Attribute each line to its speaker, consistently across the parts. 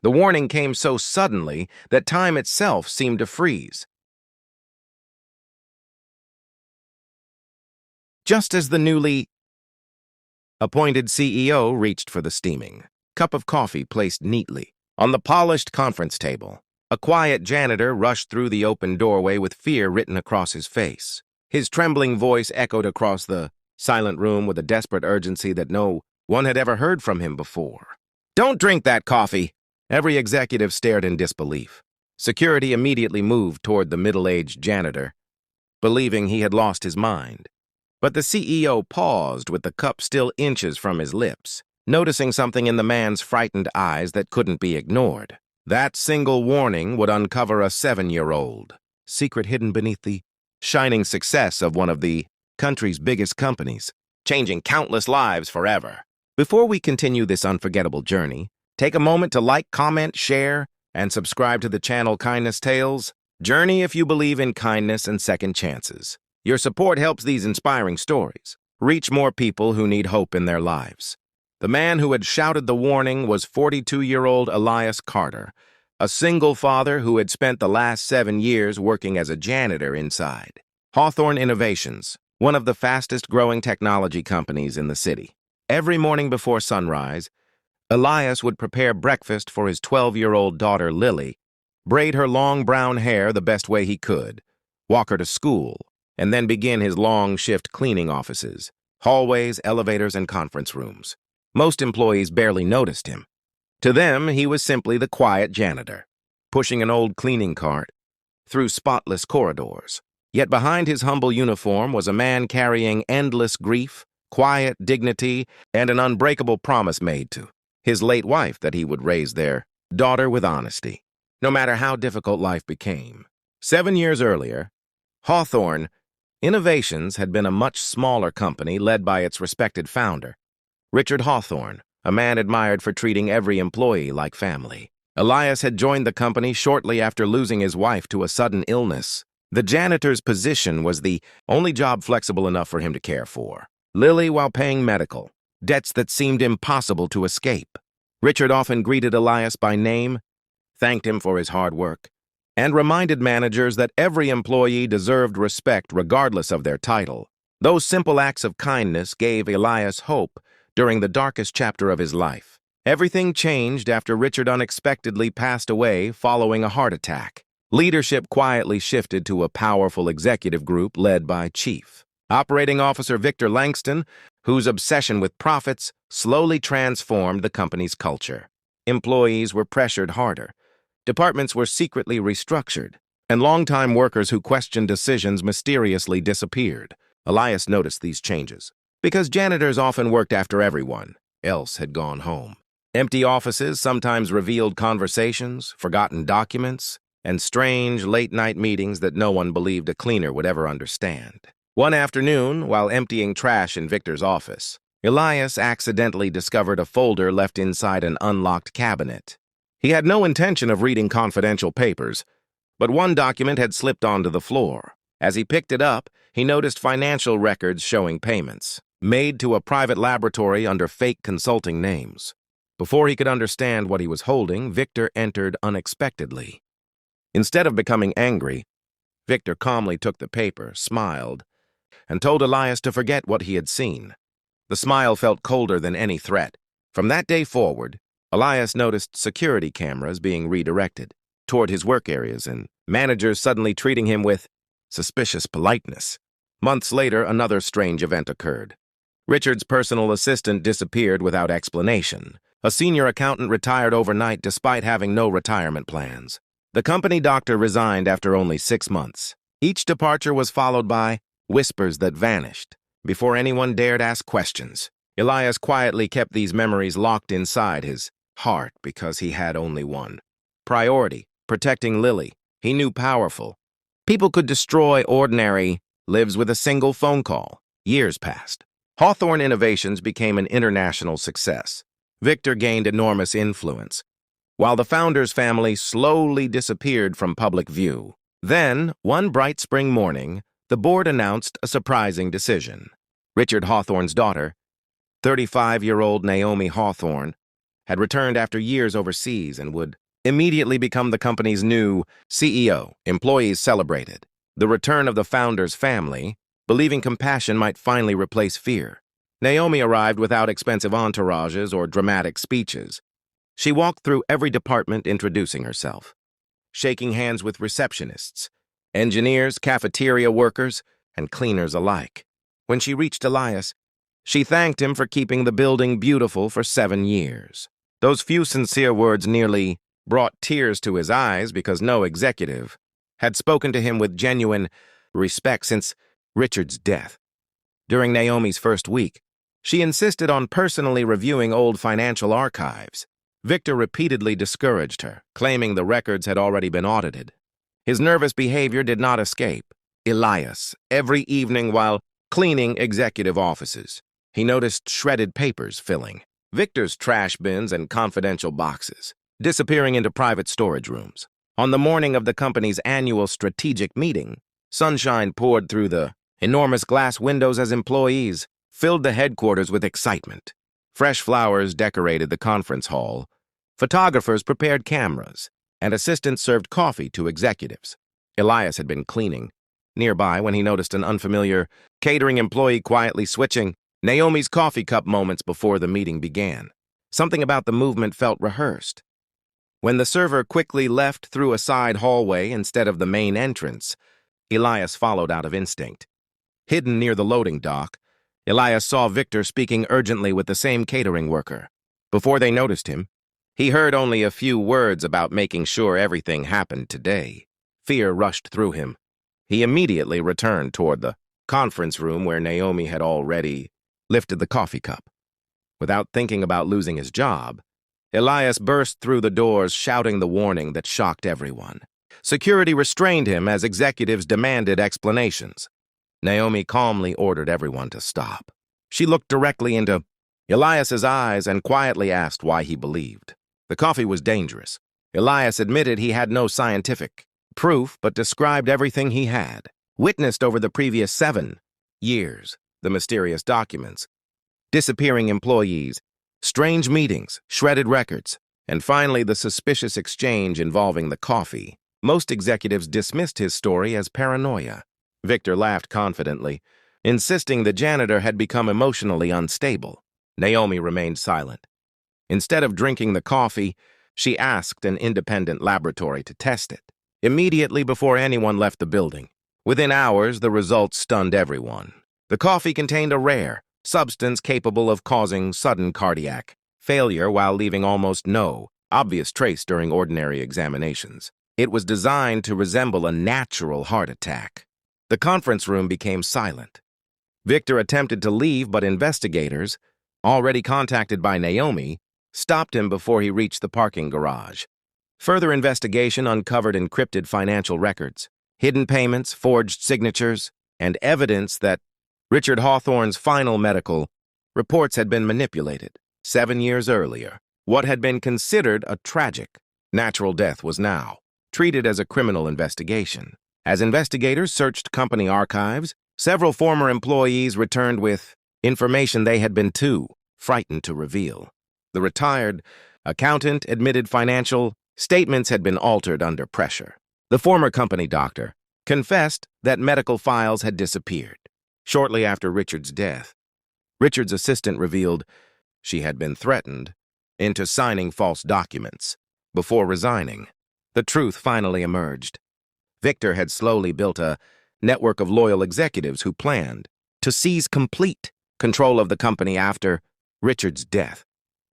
Speaker 1: The warning came so suddenly that time itself seemed to freeze. Just as the newly appointed CEO reached for the steaming cup of coffee placed neatly on the polished conference table, a quiet janitor rushed through the open doorway with fear written across his face. His trembling voice echoed across the silent room with a desperate urgency that no one had ever heard from him before. "Don't drink that coffee!" Every executive stared in disbelief. Security immediately moved toward the middle-aged janitor, believing he had lost his mind. But the CEO paused with the cup still inches from his lips, noticing something in the man's frightened eyes that couldn't be ignored. That single warning would uncover a 7-year-old secret hidden beneath the shining success of one of the country's biggest companies, changing countless lives forever. Before we continue this unforgettable journey, take a moment to like, comment, share, and subscribe to the channel Kindness Tales. Journey if you believe in kindness and second chances. Your support helps these inspiring stories reach more people who need hope in their lives. The man who had shouted the warning was 42-year-old Elias Carter, a single father who had spent the last 7 years working as a janitor inside Hawthorne Innovations, one of the fastest-growing technology companies in the city. Every morning before sunrise, Elias would prepare breakfast for his 12-year-old daughter Lily, braid her long brown hair the best way he could, walk her to school, and then begin his long shift cleaning offices, hallways, elevators, and conference rooms. Most employees barely noticed him. To them, he was simply the quiet janitor, pushing an old cleaning cart through spotless corridors. Yet behind his humble uniform was a man carrying endless grief, quiet dignity, and an unbreakable promise made to his late wife that he would raise their daughter with honesty, no matter how difficult life became. 7 years earlier, Hawthorne Innovations had been a much smaller company led by its respected founder, Richard Hawthorne, a man admired for treating every employee like family. Elias had joined the company shortly after losing his wife to a sudden illness. The janitor's position was the only job flexible enough for him to care for Lily while paying medical debts that seemed impossible to escape. Richard often greeted Elias by name, thanked him for his hard work, and reminded managers that every employee deserved respect regardless of their title. Those simple acts of kindness gave Elias hope during the darkest chapter of his life. Everything changed after Richard unexpectedly passed away following a heart attack. Leadership quietly shifted to a powerful executive group led by Chief Operating Officer Victor Langston, whose obsession with profits slowly transformed the company's culture. Employees were pressured harder, departments were secretly restructured, and longtime workers who questioned decisions mysteriously disappeared. Elias noticed these changes because janitors often worked after everyone else had gone home. Empty offices sometimes revealed conversations, forgotten documents, and strange late-night meetings that no one believed a cleaner would ever understand. One afternoon, while emptying trash in Victor's office, Elias accidentally discovered a folder left inside an unlocked cabinet. He had no intention of reading confidential papers, but one document had slipped onto the floor. As he picked it up, he noticed financial records showing payments made to a private laboratory under fake consulting names. Before he could understand what he was holding, Victor entered unexpectedly. Instead of becoming angry, Victor calmly took the paper, smiled, and told Elias to forget what he had seen. The smile felt colder than any threat. From that day forward, Elias noticed security cameras being redirected toward his work areas and managers suddenly treating him with suspicious politeness. Months later, another strange event occurred. Richard's personal assistant disappeared without explanation. A senior accountant retired overnight despite having no retirement plans. The company doctor resigned after only 6 months. Each departure was followed by whispers that vanished before anyone dared ask questions. Elias quietly kept these memories locked inside his heart because he had only one priority: protecting Lily. He knew powerful people could destroy ordinary lives with a single phone call. Years passed. Hawthorne Innovations became an international success. Victor gained enormous influence, while the founder's family slowly disappeared from public view. Then, one bright spring morning, the board announced a surprising decision. Richard Hawthorne's daughter, 35-year-old Naomi Hawthorne, had returned after years overseas and would immediately become the company's new CEO. Employees celebrated the return of the founder's family, believing compassion might finally replace fear. Naomi arrived without expensive entourages or dramatic speeches. She walked through every department introducing herself, shaking hands with receptionists, engineers, cafeteria workers, and cleaners alike. When she reached Elias, she thanked him for keeping the building beautiful for 7 years. Those few sincere words nearly brought tears to his eyes because no executive had spoken to him with genuine respect since Richard's death. During Naomi's first week, she insisted on personally reviewing old financial archives. Victor repeatedly discouraged her, claiming the records had already been audited. His nervous behavior did not escape Elias every evening while cleaning executive offices. He noticed shredded papers filling Victor's trash bins and confidential boxes, disappearing into private storage rooms. On the morning of the company's annual strategic meeting, sunshine poured through the enormous glass windows as employees filled the headquarters with excitement. Fresh flowers decorated the conference hall, photographers prepared cameras, and assistants served coffee to executives. Elias had been cleaning nearby when he noticed an unfamiliar catering employee quietly switching Naomi's coffee cup moments before the meeting began. Something about the movement felt rehearsed. When the server quickly left through a side hallway instead of the main entrance, Elias followed out of instinct. Hidden near the loading dock, Elias saw Victor speaking urgently with the same catering worker. Before they noticed him, he heard only a few words about making sure everything happened today. Fear rushed through him. He immediately returned toward the conference room where Naomi had already lifted the coffee cup. Without thinking about losing his job, Elias burst through the doors shouting the warning that shocked everyone. Security restrained him as executives demanded explanations. Naomi calmly ordered everyone to stop. She looked directly into Elias's eyes and quietly asked why he believed the coffee was dangerous. Elias admitted he had no scientific proof but described everything he had witnessed over the previous 7 years. The mysterious documents, disappearing employees, strange meetings, shredded records, and finally the suspicious exchange involving the coffee. Most executives dismissed his story as paranoia. Victor laughed confidently, insisting the janitor had become emotionally unstable. Naomi remained silent. Instead of drinking the coffee, she asked an independent laboratory to test it. Immediately before anyone left the building, within hours, the results stunned everyone. The coffee contained a rare substance capable of causing sudden cardiac failure while leaving almost no obvious trace during ordinary examinations. It was designed to resemble a natural heart attack. The conference room became silent. Victor attempted to leave, but investigators, already contacted by Naomi, stopped him before he reached the parking garage. Further investigation uncovered encrypted financial records, hidden payments, forged signatures, and evidence that Richard Hawthorne's final medical reports had been manipulated 7 years earlier. What had been considered a tragic natural death was now treated as a criminal investigation. As investigators searched company archives, several former employees returned with information they had been too frightened to reveal. The retired accountant admitted financial statements had been altered under pressure. The former company doctor confessed that medical files had disappeared. Shortly after Richard's death, Richard's assistant revealed she had been threatened into signing false documents. Before resigning, the truth finally emerged. Victor had slowly built a network of loyal executives who planned to seize complete control of the company after Richard's death.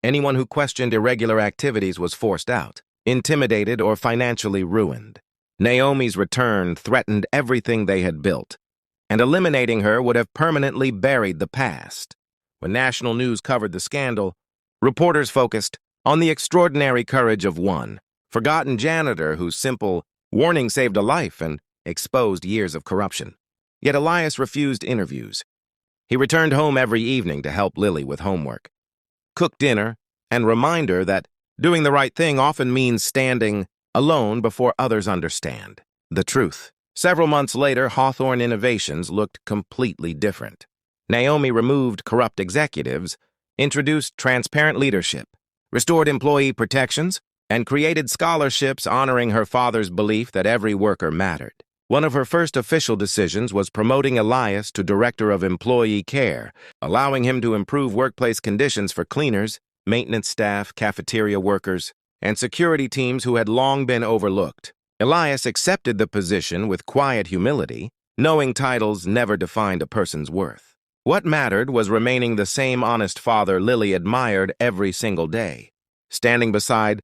Speaker 1: Anyone who questioned irregular activities was forced out, intimidated, or financially ruined. Naomi's return threatened everything they had built, and eliminating her would have permanently buried the past. When national news covered the scandal, reporters focused on the extraordinary courage of one forgotten janitor whose simple warning saved a life and exposed years of corruption. Yet Elias refused interviews. He returned home every evening to help Lily with homework, cook dinner, and remind her that doing the right thing often means standing alone before others understand the truth. Several months later, Hawthorne Innovations looked completely different. Naomi removed corrupt executives, introduced transparent leadership, restored employee protections, and created scholarships honoring her father's belief that every worker mattered. One of her first official decisions was promoting Elias to Director of Employee Care, allowing him to improve workplace conditions for cleaners, maintenance staff, cafeteria workers, and security teams who had long been overlooked. Elias accepted the position with quiet humility, knowing titles never defined a person's worth. What mattered was remaining the same honest father Lily admired every single day. Standing beside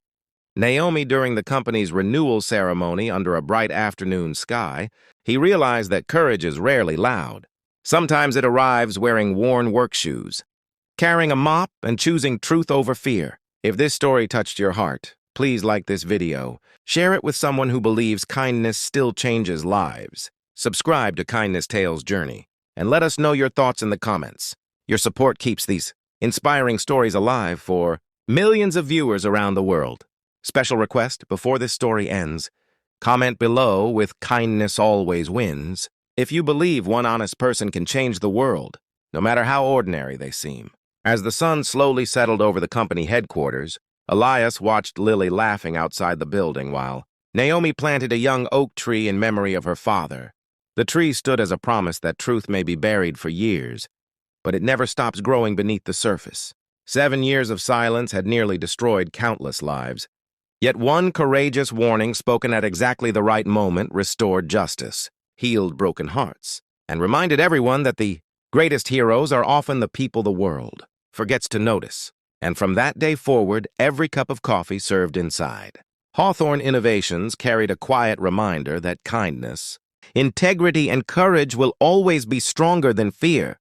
Speaker 1: Naomi during the company's renewal ceremony under a bright afternoon sky, he realized that courage is rarely loud. Sometimes it arrives wearing worn work shoes, carrying a mop, and choosing truth over fear. If this story touched your heart, please like this video, share it with someone who believes kindness still changes lives. Subscribe to Kindness Tales Journey, and let us know your thoughts in the comments. Your support keeps these inspiring stories alive for millions of viewers around the world. Special request, before this story ends, comment below with "Kindness always wins" if you believe one honest person can change the world, no matter how ordinary they seem. As the sun slowly settled over the company headquarters, Elias watched Lily laughing outside the building while Naomi planted a young oak tree in memory of her father. The tree stood as a promise that truth may be buried for years, but it never stops growing beneath the surface. 7 years of silence had nearly destroyed countless lives. Yet one courageous warning spoken at exactly the right moment restored justice, healed broken hearts, and reminded everyone that the greatest heroes are often the people the world forgets to notice. And from that day forward, every cup of coffee served inside Hawthorne Innovations carried a quiet reminder that kindness, integrity, and courage will always be stronger than fear.